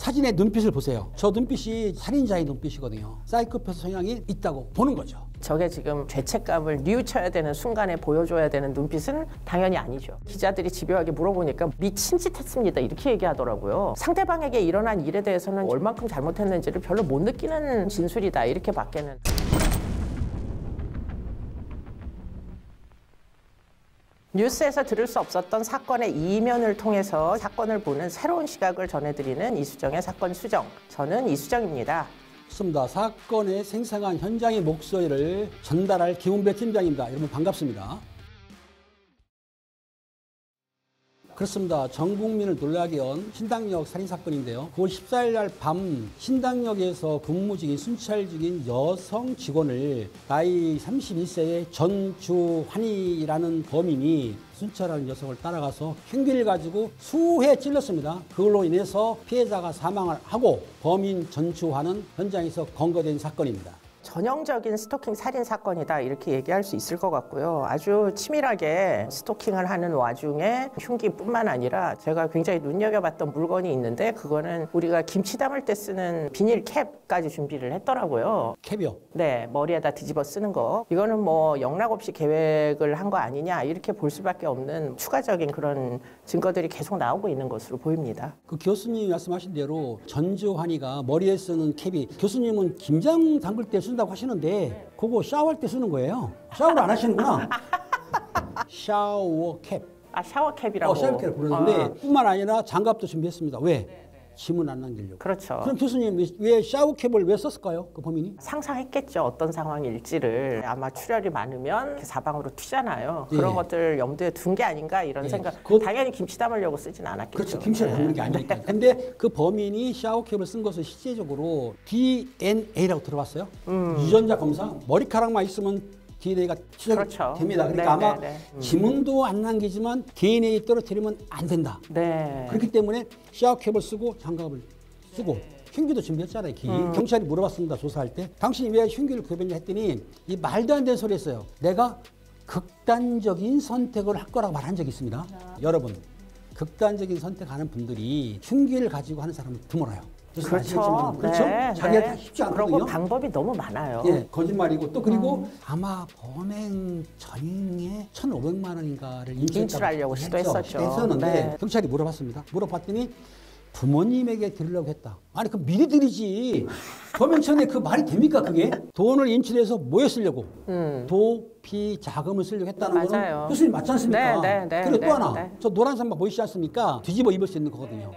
사진의 눈빛을 보세요. 저 눈빛이 살인자의 눈빛이거든요. 사이코패스 성향이 있다고 보는 거죠. 저게 지금 죄책감을 뉘우쳐야 되는 순간에 보여줘야 되는 눈빛은 당연히 아니죠. 기자들이 집요하게 물어보니까 미친 짓 했습니다 이렇게 얘기하더라고요. 상대방에게 일어난 일에 대해서는 얼만큼 잘못했는지를 별로 못 느끼는 진술이다 이렇게 밖에는. 뉴스에서 들을 수 없었던 사건의 이면을 통해서 사건을 보는 새로운 시각을 전해드리는 이수정의 사건 수정. 저는 이수정입니다. 그렇습니다. 사건의 생생한 현장의 목소리를 전달할 김은배 팀장입니다. 여러분 반갑습니다. 그렇습니다. 전 국민을 놀라게 한 신당역 살인사건인데요. 9월 14일 날 밤 신당역에서 근무 중인 순찰 중인 여성 직원을 나이 31세의 전주환이라는 범인이 순찰하는 여성을 따라가서 흉기를 가지고 수회 찔렀습니다. 그걸로 인해서 피해자가 사망을 하고 범인 전주환은 현장에서 검거된 사건입니다. 전형적인 스토킹 살인 사건이다 이렇게 얘기할 수 있을 것 같고요. 아주 치밀하게 스토킹을 하는 와중에 흉기뿐만 아니라 제가 굉장히 눈여겨봤던 물건이 있는데 그거는 우리가 김치 담을 때 쓰는 비닐 캡까지 준비를 했더라고요. 캡이요? 네, 머리에다 뒤집어 쓰는 거. 이거는 뭐 영락 없이 계획을 한 거 아니냐 이렇게 볼 수밖에 없는 추가적인 그런 증거들이 계속 나오고 있는 것으로 보입니다. 그 교수님이 말씀하신 대로 전주환이가 머리에 쓰는 캡이 교수님은 김장 담글 때 쓴다고 하시는데 그거 샤워할 때 쓰는 거예요. 샤워를 안 하시는구나. 샤워 캡. 아, 샤워 캡이라고. 샤워 캡을 부르는데 뿐만 아니라 장갑도 준비했습니다. 왜? 짐은 안 남기려고. 그렇죠. 그럼 교수님 왜 샤워 캡을 왜 썼을까요? 그 범인이? 상상했겠죠. 어떤 상황일지를. 아마 출혈이 많으면 사방으로 튀잖아요. 예. 그런 것들 염두에 둔 게 아닌가 이런 생각. 당연히 김치 담으려고 쓰진 않았겠죠. 그렇죠. 김치를 담는 게 아니니까. 근데 그 범인이 샤워 캡을 쓴 것은 실제적으로 DNA라고 들어봤어요? 유전자 검사? 머리카락만 있으면 DNA가 추적이 그렇죠. 됩니다. 그러니까 네, 아마 네, 네. 지문도 안 남기지만 DNA 떨어뜨리면 안 된다. 네. 그렇기 때문에 샤워캡을 쓰고 장갑을 쓰고 흉기도 준비했잖아요. 경찰이 물어봤습니다. 조사할 때. 당신이 왜 흉기를 구입했냐 했더니 이 말도 안 되는 소리 했어요. 내가 극단적인 선택을 할 거라고 말한 적이 있습니다. 여러분, 극단적인 선택하는 분들이 흉기를 가지고 하는 사람은 드물어요. 그렇죠. 그렇죠? 네, 자기한테 네. 쉽지 않거든요. 그리고 방법이 너무 많아요. 예, 거짓말이고 또 그리고 아마 범행 전에 1,500만 원인가를 인출하려고 시도했었죠. 했었는데 네. 경찰이 물어봤습니다. 물어봤더니 부모님에게 드리려고 했다. 아니 그 미리 드리지. 범행 전에 그 말이 됩니까 그게? 돈을 인출해서 뭐에 쓰려고? 도피 자금을 쓰려고 했다는 거는 교수님 맞지 않습니까? 그리고 또 하나 저 노란 산바 보이시지 않습니까? 뒤집어 입을 수 있는 거거든요.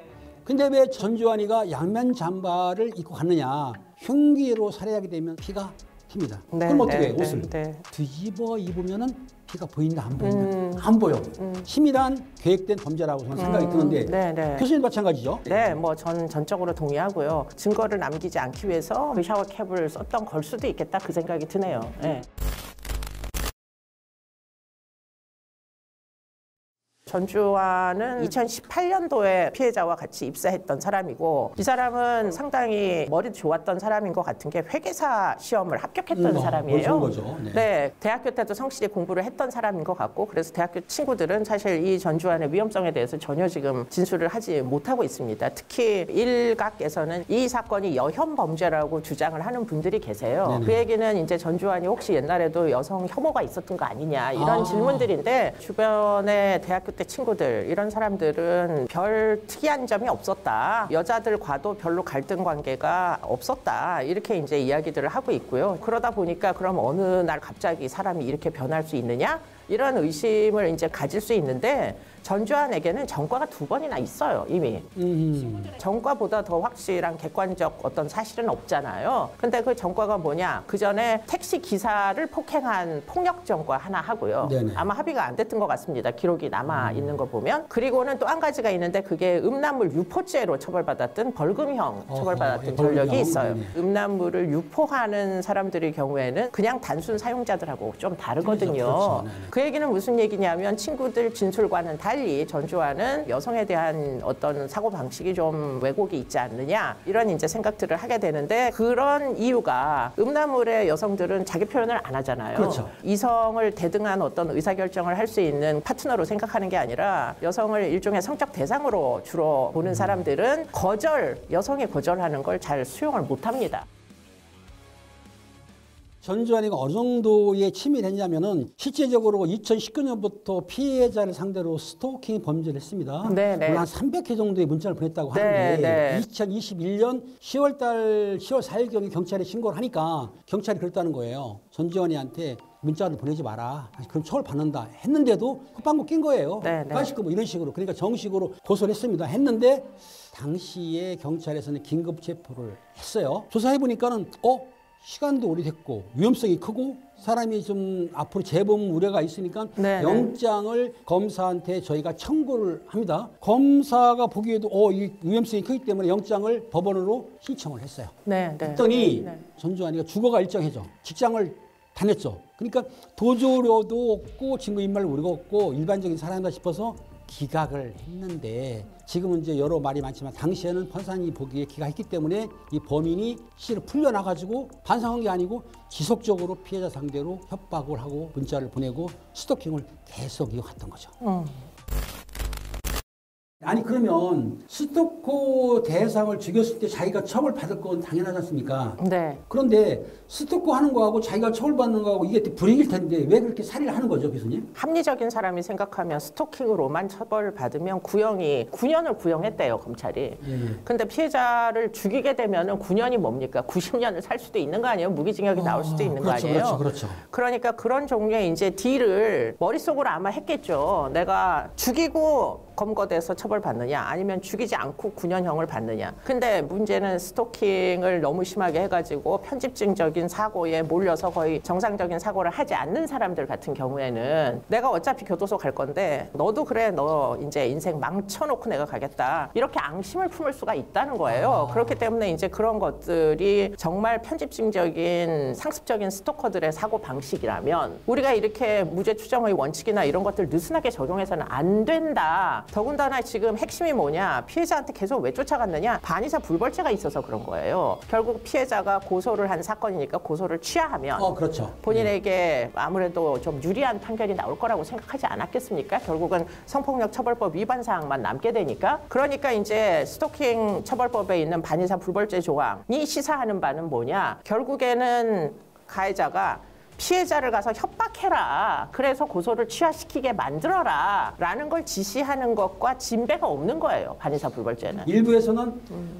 근데 왜 전주환이가 양면 잠바를 입고 갔느냐? 흉기로 살해하게 되면 피가 튑니다. 그럼 어떻게 해요? 옷을 뒤집어 입으면은 피가 보인다 안 보인다? 안 보여. 치밀한 계획된 범죄라고 저는 생각이 드는데 교수님 마찬가지죠? 네, 뭐 전 전적으로 동의하고요. 증거를 남기지 않기 위해서 그 샤워 캡을 썼던 걸 수도 있겠다 그 생각이 드네요. 네. 전주환은 2018년도에 피해자와 같이 입사했던 사람이고 이 사람은 상당히 머리도 좋았던 사람인 것 같은 게 회계사 시험을 합격했던 사람이에요. 거죠. 네, 대학교 때도 성실히 공부를 했던 사람인 것 같고 그래서 대학교 친구들은 사실 이 전주환의 위험성에 대해서 전혀 지금 진술을 하지 못하고 있습니다. 특히 일각에서는 이 사건이 여혐 범죄라고 주장을 하는 분들이 계세요. 네네. 그 얘기는 이제 전주환이 혹시 옛날에도 여성 혐오가 있었던 거 아니냐 이런 질문들인데 주변에 대학교 때 친구들 이런 사람들은 별 특이한 점이 없었다. 여자들과도 별로 갈등 관계가 없었다. 이렇게 이제 이야기들을 하고 있고요. 그러다 보니까 그럼 어느 날 갑자기 사람이 이렇게 변할 수 있느냐? 이런 의심을 이제 가질 수 있는데 전주환에게는 전과가 2번이나 있어요, 이미. 전과보다 더 확실한 객관적 어떤 사실은 없잖아요. 근데 그 전과가 뭐냐? 그 전에 택시 기사를 폭행한 폭력 전과 하나 하고요. 네네. 아마 합의가 안 됐던 것 같습니다. 기록이 남아 있는 거 보면. 그리고는 또 한 가지가 있는데 그게 음란물 유포죄로 처벌받았던 벌금형 처벌받았던 전력이 있어요. 네네. 음란물을 유포하는 사람들의 경우에는 그냥 단순 사용자들하고 좀 다르거든요. 그렇죠. 그 얘기는 무슨 얘기냐면 친구들 진술과는 달리 전주환은 여성에 대한 어떤 사고방식이 좀 왜곡이 있지 않느냐 이런 이제 생각들을 하게 되는데 그런 이유가 음란물의 여성들은 자기 표현을 안 하잖아요. 그렇죠. 이성을 대등한 어떤 의사결정을 할 수 있는 파트너로 생각하는 게 아니라 여성을 일종의 성적 대상으로 주로 보는 사람들은 여성이 거절하는 걸 잘 수용을 못합니다. 전주환이가 어느 정도의 침해를 했냐면은 실제적으로 2019년부터 피해자를 상대로 스토킹 범죄를 했습니다. 네네. 한 300회 정도의 문자를 보냈다고 네, 하는데 네. 2021년 10월 4일경에 경찰에 신고를 하니까 경찰이 그랬다는 거예요. 전주환이한테 문자를 보내지 마라. 그럼 처벌받는다. 했는데도 콧방구 낀 거예요. 네, 네. 까짓거 뭐 이런 식으로. 그러니까 정식으로 고소를 했습니다. 했는데 당시에 경찰에서는 긴급 체포를 했어요. 조사해보니까는 시간도 오래됐고 위험성이 크고 사람이 좀 앞으로 재범 우려가 있으니까 네, 영장을 검사한테 저희가 청구를 합니다. 검사가 보기에도 이 위험성이 크기 때문에 영장을 법원으로 신청을 했어요. 네, 네. 했더니 네. 전주환이가 주거가 일정해져. 직장을 다녔죠. 그러니까 도주료도 없고 증거인멸 우리가 없고 일반적인 사람이다 싶어서 기각을 했는데 지금은 이제 여러 말이 많지만 당시에는 판사님이 보기에 기각했기 때문에 이 범인이 실을 풀려나가지고 반성한 게 아니고 지속적으로 피해자 상대로 협박을 하고 문자를 보내고 스토킹을 계속 이어갔던 거죠. 아니 그러면 스토커 대상을 죽였을 때 자기가 처벌받을 건 당연하지 않습니까? 네. 그런데 스토커 하는 거하고 자기가 처벌받는 거하고 이게 불이익일 텐데 왜 그렇게 살해를 하는 거죠, 교수님? 합리적인 사람이 생각하면 스토킹으로만 처벌받으면 구형이 9년을 구형했대요, 검찰이. 근데 피해자를 죽이게 되면은 9년이 뭡니까? 90년을 살 수도 있는 거 아니에요? 무기징역이 나올 수도 있는 거 아니에요? 그렇죠. 그러니까 그런 종류의 이제 딜을 머릿속으로 아마 했겠죠. 내가 죽이고 검거돼서 처벌받느냐 아니면 죽이지 않고 9년형을 받느냐. 근데 문제는 스토킹을 너무 심하게 해가지고 편집증적인 사고에 몰려서 거의 정상적인 사고를 하지 않는 사람들 같은 경우에는 내가 어차피 교도소 갈 건데 너도 그래 너 이제 인생 망쳐놓고 내가 가겠다 이렇게 앙심을 품을 수가 있다는 거예요. 그렇기 때문에 이제 그런 것들이 정말 편집증적인 상습적인 스토커들의 사고 방식이라면 우리가 이렇게 무죄 추정의 원칙이나 이런 것들 느슨하게 적용해서는 안 된다. 더군다나 지금 핵심이 뭐냐, 피해자한테 계속 왜 쫓아갔느냐, 반의사 불벌죄가 있어서 그런 거예요. 결국 피해자가 고소를 한 사건이니까 고소를 취하하면 그렇죠. 본인에게 아무래도 좀 유리한 판결이 나올 거라고 생각하지 않았겠습니까? 결국은 성폭력 처벌법 위반 사항만 남게 되니까. 그러니까 이제 스토킹 처벌법에 있는 반의사 불벌죄 조항이 시사하는 바는 뭐냐, 결국에는 가해자가 피해자를 가서 협박해라. 그래서 고소를 취하시키게 만들어라. 라는 걸 지시하는 것과 진배가 없는 거예요. 반의사 불벌죄는. 일부에서는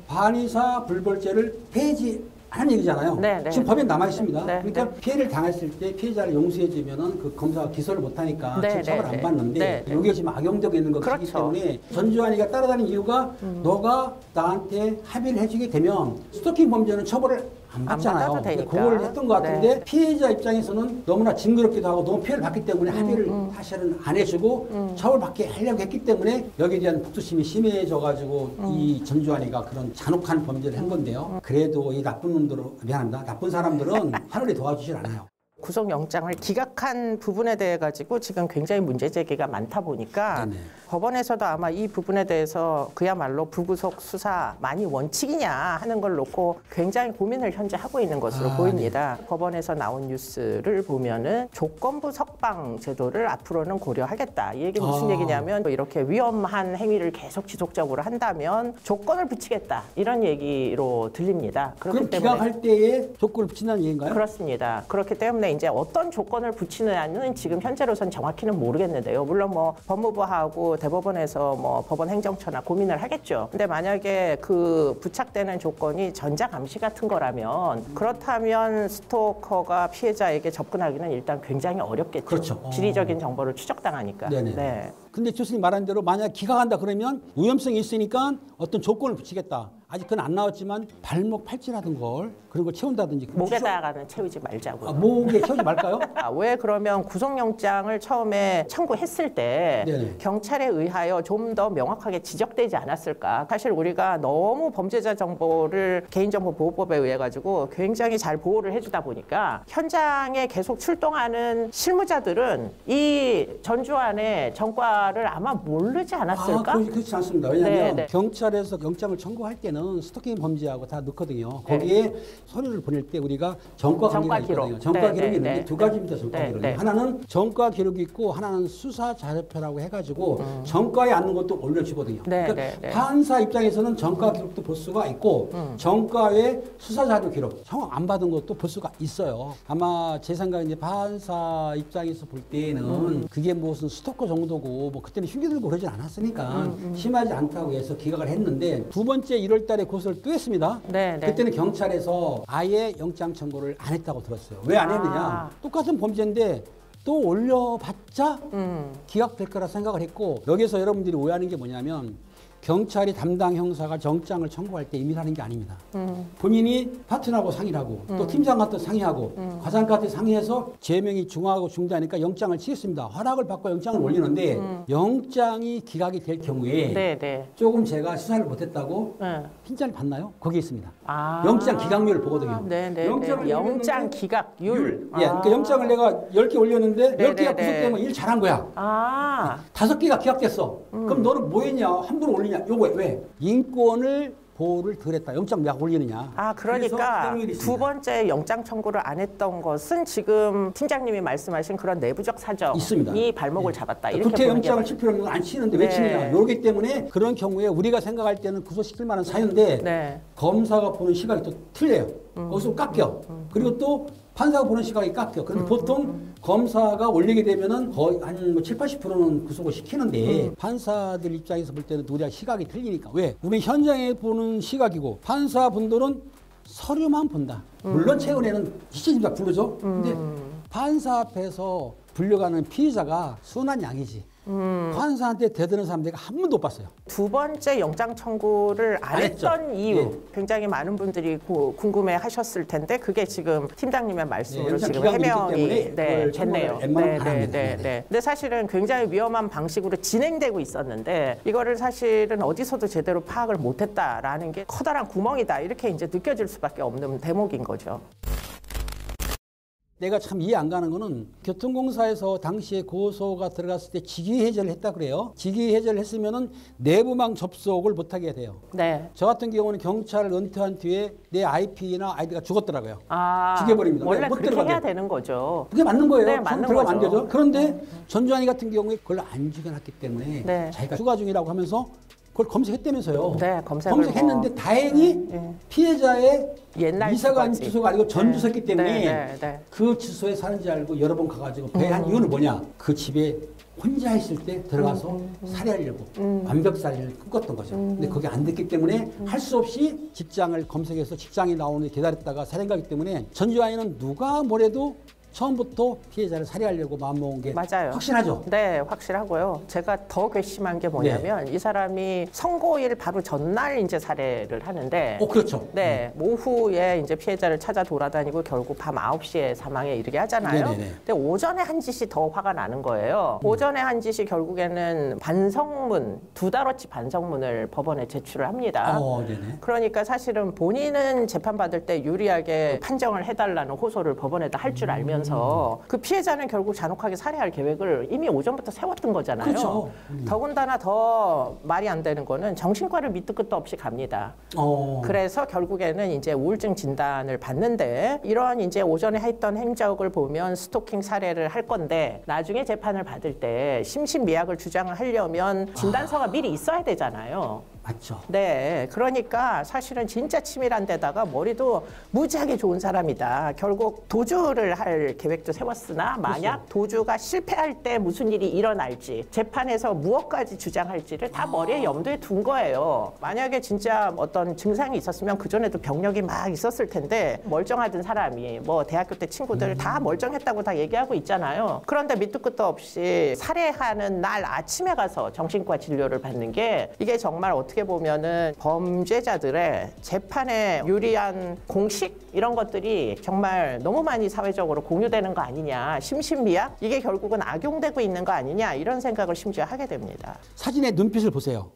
반의사 불벌죄를 폐지하는 얘기잖아요. 네. 지금 법에 남아 있습니다. 네. 그러니까 피해를 당했을 때 피해자를 용서해주면은 그 검사가 기소를 못하니까 네. 지금 처벌 안 받는데 이게 지금 악용되고 있는 것이기 그렇죠. 때문에 전주환이가 따라다니는 이유가 너가 나한테 합의를 해주게 되면 스토킹 범죄는 처벌을 안 받잖아요. 받아도 되니까. 그걸 했던 것 같은데 피해자 입장에서는 너무나 징그럽기도 하고 너무 피해를 받기 때문에 합의를 사실은 안 해주고 처벌받게 하려고 했기 때문에 여기에 대한 복수심이 심해져가지고 이 전주환이가 그런 잔혹한 범죄를 한 건데요. 그래도 이 나쁜 놈들은 미안합니다. 나쁜 사람들은 하늘이 도와주질 않아요. 구속영장을 기각한 부분에 대해 가지고 지금 굉장히 문제 제기가 많다 보니까 네네. 법원에서도 아마 이 부분에 대해서 그야말로 불구속 수사만이 원칙이냐 하는 걸 놓고 굉장히 고민을 현재 하고 있는 것으로 보입니다. 네. 법원에서 나온 뉴스를 보면은 조건부 석방 제도를 앞으로는 고려하겠다. 이 얘기는 무슨 얘기냐면 이렇게 위험한 행위를 계속 지속적으로 한다면 조건을 붙이겠다. 이런 얘기로 들립니다. 그럼 기각할 때에 조건을 붙인다는 얘기인가요? 그렇습니다. 그렇기 때문에 이제 어떤 조건을 붙이느냐는 지금 현재로선 정확히는 모르겠는데요. 물론 뭐 법무부하고 대법원에서 뭐 법원 행정처나 고민을 하겠죠. 근데 만약에 그 부착되는 조건이 전자감시 같은 거라면 그렇다면 스토커가 피해자에게 접근하기는 일단 굉장히 어렵겠죠. 그렇죠. 지리적인 정보를 추적당하니까. 네네. 네. 근데 교수님 말한 대로 만약 기각한다 그러면 위험성이 있으니까 어떤 조건을 붙이겠다. 아직 그건 안 나왔지만 발목 팔찌라든 걸 그런 걸 채운다든지. 목에다가는 채우지 말자고요. 목에 채우지 말까요? 왜 그러면 구속영장을 처음에 청구했을 때 네네. 경찰에 의하여 좀 더 명확하게 지적되지 않았을까? 사실 우리가 너무 범죄자 정보를 개인정보보호법에 의해 가지고 굉장히 잘 보호를 해주다 보니까 현장에 계속 출동하는 실무자들은 이 전주환의 전과를 아마 모르지 않았을까? 그렇지 않습니다. 왜냐하면 네네. 경찰에서 영장을 청구할 때는 스토킹 범죄하고 다 넣거든요. 거기에 네. 서류를 보낼 때 우리가 전과 관계가 있거든요. 전과 네, 기록이 네, 있는데 네. 두 가지입니다. 전과 네, 기록이. 네. 하나는 전과 기록이 있고 하나는 수사 자료표라고 해가지고 전과에 앉는 것도 올려주거든요. 네, 그러니까 네, 네. 판사 입장에서는 전과 기록도 볼 수가 있고 전과의 수사 자료 기록 청구 안 받은 것도 볼 수가 있어요. 아마 제 생각에 이제 판사 입장에서 볼 때는 그게 무슨 스토커 정도고 뭐 그때는 흉기 들고 그러진 않았으니까 심하지 않다고 해서 기각을 했는데 두 번째 1월 달에 고소를 또 했습니다. 네, 네. 그때는 경찰에서 아예 영장 청구를 안 했다고 들었어요. 왜 안 했느냐? 똑같은 범죄인데 또 올려봤자 기각될 거라 생각을 했고 여기서 여러분들이 오해하는 게 뭐냐면 경찰이 담당 형사가 영장을 청구할 때 임의를 하는 게 아닙니다. 본인이 파트너하고 상의를 하고 또 팀장한테 상의하고 과장한테 상의해서 제명이 중하고 중대하니까 영장을 치겠습니다. 허락을 받고 영장을 올리는데 영장이 기각이 될 경우에 네, 네. 조금 제가 수사를 못했다고 네. 핀잔을 받나요? 거기에 있습니다. 아. 영장 기각률을 보거든요. 네, 네, 영장을 네. 영장 올렸는데 기각률. 예, 그러니까 영장을 내가 10개 올렸는데 네, 10개가 네, 네. 구속되면 일 잘한 거야. 아. 5개가 기각됐어. 그럼 너는 뭐 했냐? 함부로 올리냐? 요거 왜? 인권을 보호를 덜 했다. 영장 왜 올리느냐? 아, 그래서 그러니까 기각률이 두 있습니다. 번째 영장 청구를 안 했던 것은 지금 팀장님이 말씀하신 그런 내부적 사정이 있습니다. 발목을 잡았다. 이렇게 구태 보는 게 영장을 칠 필요는 안 치는데 왜 네. 치느냐? 요렇기 때문에 그런 경우에 우리가 생각할 때는 구속시킬 만한 사유인데 네. 검사가 보는 시각이 또 틀려요. 거기서 깎여. 그리고 또 판사가 보는 시각이 깎여. 그런데 보통 검사가 올리게 되면은 거의 한 뭐 7, 80%는 구속을 시키는데 판사들 입장에서 볼 때는 우리가 시각이 틀리니까. 왜? 우리 현장에 보는 시각이고 판사분들은 서류만 본다. 물론 최근에는 시체집다 부르죠. 근데 판사 앞에서 불려가는 피의자가 순한 양이지. 판사한테 대드는 사람 내가 한 번도 못 봤어요. 두 번째 영장 청구를 안 안 했죠. 했던 이유 예. 굉장히 많은 분들이 궁금해 하셨을 텐데 그게 지금 팀장님의 말씀으로 영장 지금 기각이 있기 해명이 때문에 그걸 됐네요. 청구를 웬만하면 안 합니다. 근데 사실은 굉장히 위험한 방식으로 진행되고 있었는데 이거를 사실은 어디서도 제대로 파악을 못했다라는 게 커다란 구멍이다 이렇게 이제 느껴질 수밖에 없는 대목인 거죠. 내가 참 이해 안 가는 거는 교통공사에서 당시에 고소가 들어갔을 때 직위해제를 했다 그래요. 직위해제를 했으면은 내부망 접속을 못하게 돼요. 네. 저 같은 경우는 경찰을 은퇴한 뒤에 내 IP나 아이디가 죽었더라고요. 아, 죽여버립니다. 원래 못 그렇게 들어가게. 해야 되는 거죠. 그게 맞는 거예요. 네, 맞는 들어가면 안 거죠. 되죠. 그런데 전주환이 같은 경우에 그걸 안 죽여놨기 때문에 네. 자기가 추가 중이라고 하면서 그걸 검색했다면서요. 네, 검색했는데 다행히 피해자의 옛날 이사가 주소지. 주소가 아니고 전 주소였기 때문에 네. 그 주소에 사는지 알고 여러 번 가가지고 배한 이유는 뭐냐? 그 집에 혼자 있을 때 들어가서 살해하려고 완벽살인을 꿈꿨던 거죠. 근데 그게 안 됐기 때문에 할 수 없이 직장을 검색해서 직장이 나오는 기다렸다가 살인가기 때문에 전주환이는 누가 뭐래도 처음부터 피해자를 살해하려고 마음먹은 게 맞아요. 확신하죠. 네, 확실하고요. 제가 더 괘씸한 게 뭐냐면 이 사람이 선고일 바로 전날 이제 살해를 하는데 그렇죠. 네, 오후에 이제 피해자를 찾아 돌아다니고 결국 밤 9시에 사망에 이르게 하잖아요. 네네네. 근데 오전에 한 짓이 더 화가 나는 거예요. 오전에 한 짓이 결국에는 반성문, 2달어치 반성문을 법원에 제출을 합니다. 네네. 그러니까 사실은 본인은 재판받을 때 유리하게 판정을 해달라는 호소를 법원에다 할 줄 알면서 그 피해자는 결국 잔혹하게 살해할 계획을 이미 오전부터 세웠던 거잖아요. 그렇죠. 더군다나 더 말이 안 되는 거는 정신과를 밑도 끝도 없이 갑니다. 그래서 결국에는 이제 우울증 진단을 받는데 이러한 이제 오전에 했던 행적을 보면 스토킹 살해를 할 건데 나중에 재판을 받을 때 심신미약을 주장을 하려면 진단서가 미리 있어야 되잖아요. 맞죠. 네, 그러니까 사실은 진짜 치밀한 데다가 머리도 무지하게 좋은 사람이다. 결국 도주를 할 계획도 세웠으나 만약 도주가 실패할 때 무슨 일이 일어날지 재판에서 무엇까지 주장할지를 다 머리에 염두에 둔 거예요. 만약에 진짜 어떤 증상이 있었으면 그전에도 병력이 막 있었을 텐데 멀쩡하던 사람이 뭐 대학교 때 친구들 다 멀쩡했다고 다 얘기하고 있잖아요. 그런데 밑도 끝도 없이 살해하는 날 아침에 가서 정신과 진료를 받는 게 이게 정말 어떻게 보면은 범죄자들의 재판에 유리한 공식 이런 것들이 정말 너무 많이 사회적으로 공유되는 거 아니냐. 심신미약 이게 결국은 악용되고 있는 거 아니냐 이런 생각을 심지어 하게 됩니다. 사진의 눈빛을 보세요.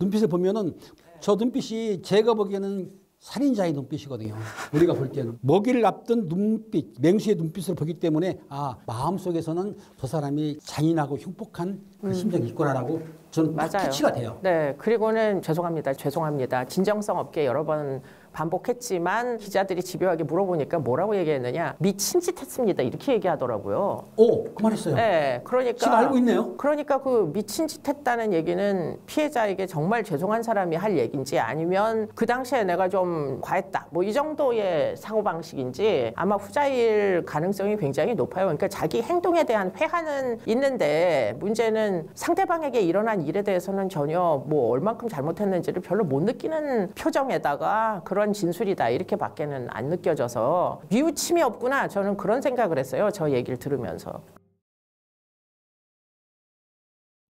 눈빛을 보면은 저 눈빛이 제가 보기에는 살인자의 눈빛이거든요. 우리가 볼 때는 먹이를 앞둔 눈빛, 맹수의 눈빛을 보기 때문에 아 마음속에서는 저 사람이 잔인하고 흉폭한 그 심정이 있구나라고 저는 딱 캐치가 돼요. 네, 그리고는 죄송합니다. 진정성 없게 여러 번 반복했지만 기자들이 집요하게 물어보니까 뭐라고 얘기했느냐. 미친 짓 했습니다. 이렇게 얘기하더라고요. 오, 그만했어요. 네, 그러니까 지금 알고 있네요. 그러니까 그 미친 짓 했다는 얘기는 피해자에게 정말 죄송한 사람이 할 얘기인지 아니면 그 당시에 내가 좀 과했다. 뭐 이 정도의 사고방식인지 아마 후자일 가능성이 굉장히 높아요. 그러니까 자기 행동에 대한 회한은 있는데 문제는 상대방에게 일어난 일에 대해서는 전혀 뭐 얼만큼 잘못했는지를 별로 못 느끼는 표정에다가 그런 진술이다 이렇게밖에는 안 느껴져서 뉘우침이 없구나 저는 그런 생각을 했어요. 저 얘기를 들으면서.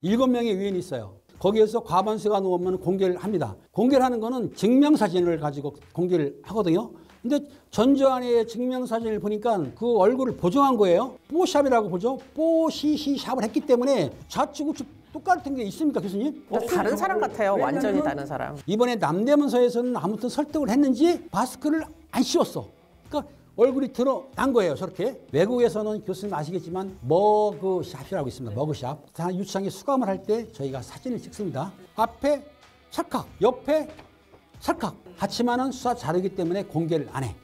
7명의 위원이 있어요. 거기에서 과반수가 넘으면 공개를 합니다. 공개를 하는 거는 증명사진을 가지고 공개를 하거든요. 근데 전두환의 증명사진을 보니까 그 얼굴을 보정한 거예요. 뽀샵이라고 보죠. 뽀시시샵을 했기 때문에 좌측 우측 똑같은 게 있습니까, 교수님? 다른 사람 같아요. 완전히 다른 사람. 이번에 남대문서에서는 아무튼 설득을 했는지 마스크를 안 씌웠어. 그러니까 얼굴이 드러난 거예요. 저렇게. 외국에서는 교수님 아시겠지만 머그샵이라고 있습니다. 머그샵. 다 유치장에 수감을 할 때 저희가 사진을 찍습니다. 앞에 찰칵, 옆에 찰칵. 하지만은 수사 자료이기 때문에 공개를 안 해.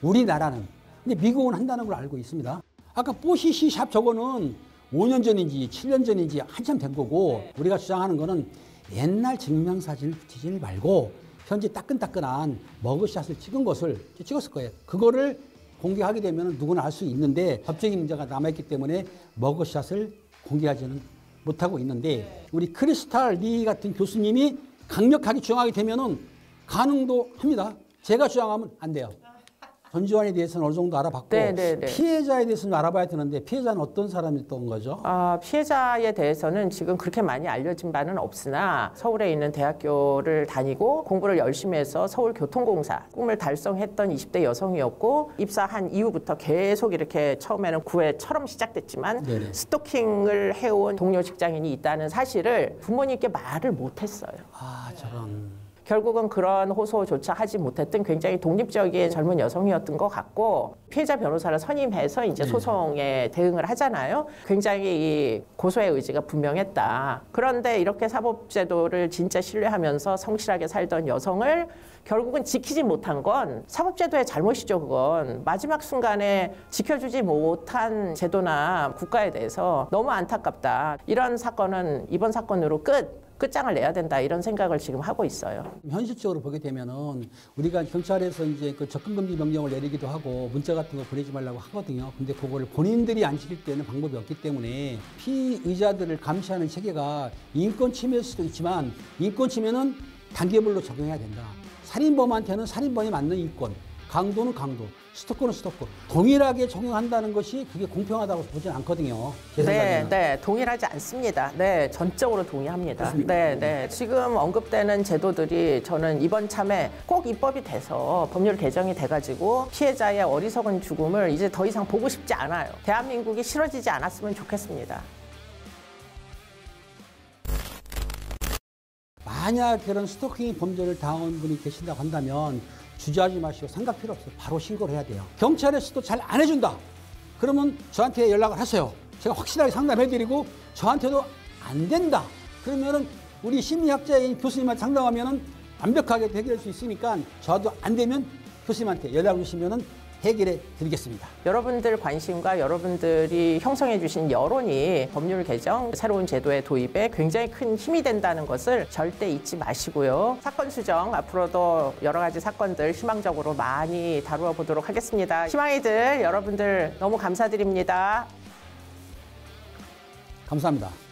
우리나라는. 근데 미국은 한다는 걸 알고 있습니다. 아까 뽀시시샵 저거는 5년 전인지 7년 전인지 한참 된 거고 우리가 주장하는 거는 옛날 증명사진을 붙이지 말고 현재 따끈따끈한 머그샷을 찍은 것을 찍었을 거예요. 그거를 공개하게 되면 누구나 알 수 있는데 법적인 문제가 남아있기 때문에 머그샷을 공개하지는 못하고 있는데 우리 크리스탈 리 같은 교수님이 강력하게 주장하게 되면은 가능도 합니다. 제가 주장하면 안 돼요. 전두환에 대해서는 어느 정도 알아봤고 피해자에 대해서는 알아봐야 되는데 피해자는 어떤 사람이었던 거죠? 피해자에 대해서는 지금 그렇게 많이 알려진 바는 없으나 서울에 있는 대학교를 다니고 공부를 열심히 해서 서울교통공사 꿈을 달성했던 20대 여성이었고 입사한 이후부터 계속 이렇게 처음에는 구애처럼 시작됐지만 스토킹을 해온 동료 직장인이 있다는 사실을 부모님께 말을 못했어요. 아 저런. 결국은 그런 호소조차 하지 못했던 굉장히 독립적인 젊은 여성이었던 것 같고 피해자 변호사를 선임해서 이제 소송에 대응을 하잖아요. 굉장히 이 고소의 의지가 분명했다. 그런데 이렇게 사법제도를 진짜 신뢰하면서 성실하게 살던 여성을 결국은 지키지 못한 건 사법제도의 잘못이죠. 그건 마지막 순간에 지켜주지 못한 제도나 국가에 대해서 너무 안타깝다. 이런 사건은 이번 사건으로 끝장을 내야 된다 이런 생각을 지금 하고 있어요. 현실적으로 보게 되면은 우리가 경찰에서 이제 그 접근금지 명령을 내리기도 하고 문자 같은 거 보내지 말라고 하거든요. 근데 그거를 본인들이 안 지킬 때는 방법이 없기 때문에 피의자들을 감시하는 체계가 인권 침해일 수도 있지만 인권 침해는 단계별로 적용해야 된다. 살인범한테는 살인범이 맞는 인권, 강도는 강도, 스토커는 스토커. 동일하게 적용한다는 것이 그게 공평하다고 보지는 않거든요. 네, 동일하지 않습니다. 네, 전적으로 동의합니다. 네. 지금 언급되는 제도들이 저는 이번 참에 꼭 입법이 돼서 법률 개정이 돼가지고 피해자의 어리석은 죽음을 이제 더 이상 보고 싶지 않아요. 대한민국이 싫어지지 않았으면 좋겠습니다. 만약 그런 스토킹 범죄를 당한 분이 계신다고 한다면 주저하지 마시고 생각 필요 없어요. 바로 신고를 해야 돼요. 경찰에서도 잘 안 해준다. 그러면 저한테 연락을 하세요. 제가 확실하게 상담해드리고 저한테도 안 된다. 그러면은 우리 심리학자인 교수님한테 상담하면은 완벽하게 해결할 수 있으니까 저도 안 되면 교수님한테 연락 주시면은 해결해 드리겠습니다. 여러분들 관심과 여러분들이 형성해 주신 여론이 법률 개정, 새로운 제도의 도입에 굉장히 큰 힘이 된다는 것을 절대 잊지 마시고요. 사건 수정 앞으로도 여러 가지 사건들 희망적으로 많이 다루어 보도록 하겠습니다. 희망이들 여러분들 너무 감사드립니다. 감사합니다.